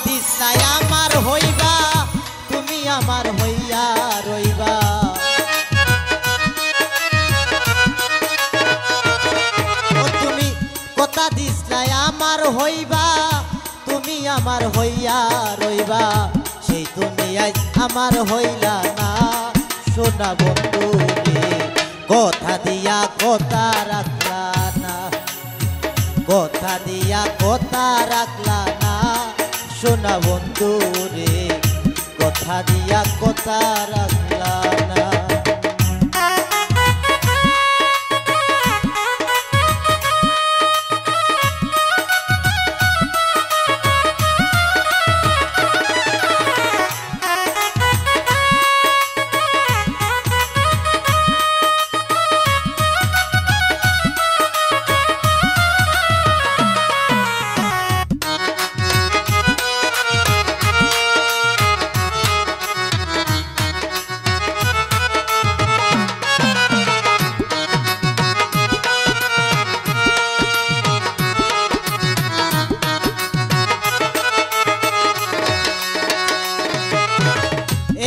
This নাই আমার হইবা, তুমি আমার হইয়া রইবা। ও তুমি কথা দিস নাই আমার হইবা, তুমি আমার হইয়া রইবা। সেই তুমি আজ আমার হইলা না সোনা বন্ধু রে, কথা দিয়া কথা রাখলা না, কথা দিয়া কথা রাখলা না সোনা বন্ধু রে, কথা দিয়া কথা রাখলা না।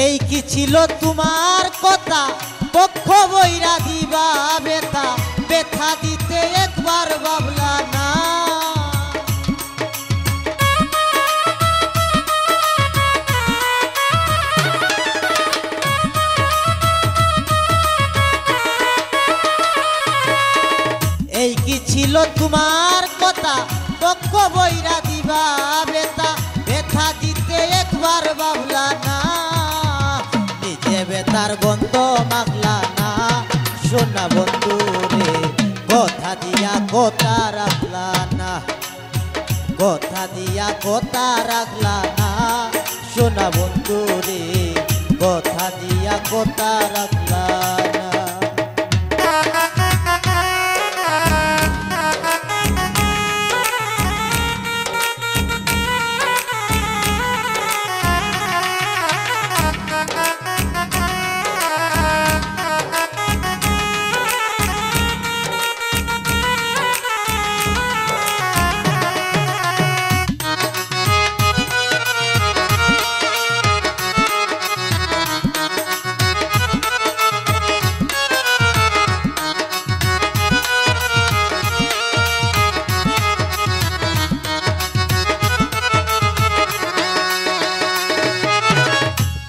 এই কি ছিল তোমার কথা, পক্ষ বইরা দিবা ব্যথা, ব্যথা দিতে একবার ভাবলা না। এই কি ছিল তোমার কথা, পক্ষ বইরা দিবা ব্যথা, ব্যথা দিতে একবার ভাবলা না। বেতার গন্ধ মাখলা না সোনা বন্ধু রে, কথা দিয়া কথা রাখলা না, কথা দিয়া কথা রাখলা না সোনা বন্ধু রে, কথা দিয়া কথা রাখলা না।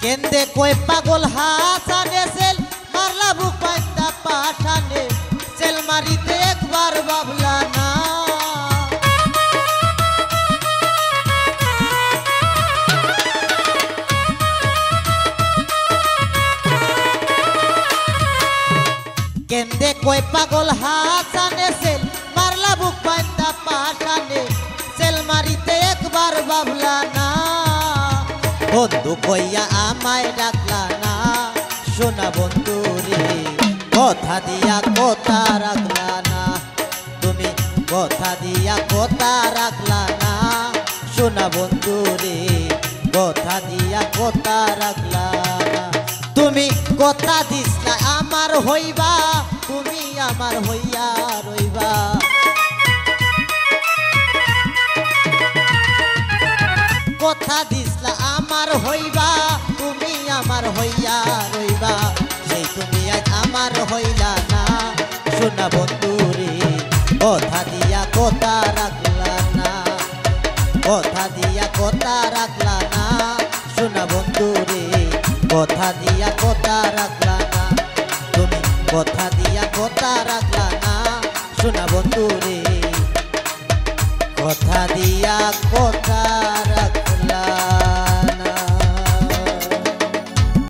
কেন্দে কই পাগল হাসানে সেল মারলা বুক পাইতা পাঠানে, সেল মারিতে একবার ভাবলা না। কেন্দে কই পাগল হাসানে সেল মারলা বুক পাইতা পাঠানে, সেল মারিতে একবার ভাবলা না। বন্ধু কইয়া আমায় ডাকলা না সোনা বন্ধু রে, কথা দিয়া কথা রাখলা না, তুমি কথা দিয়া কথা রাখলা না সোনা বন্ধু রে, কথা দিয়া কথা রাখলা না। তুমি কথা দিস না আমার হইবা, তুমি আমার হইয়া রইবা। কথা দিসলা আমার হইবা, তুমি আমার হইয়া রইবা। সেই তুমি আজ আমার হইলা না সোনা বন্ধু রে, কথা দিয়া কথা রাখলা না, কথা দিয়া কথা রাখলা না সোনা বন্ধু রে, কথা দিয়া কথা রাখলা না, তুমি কথা দিয়া কথা রাখলা না সোনা বন্ধু রে, কথা দিয়া কথা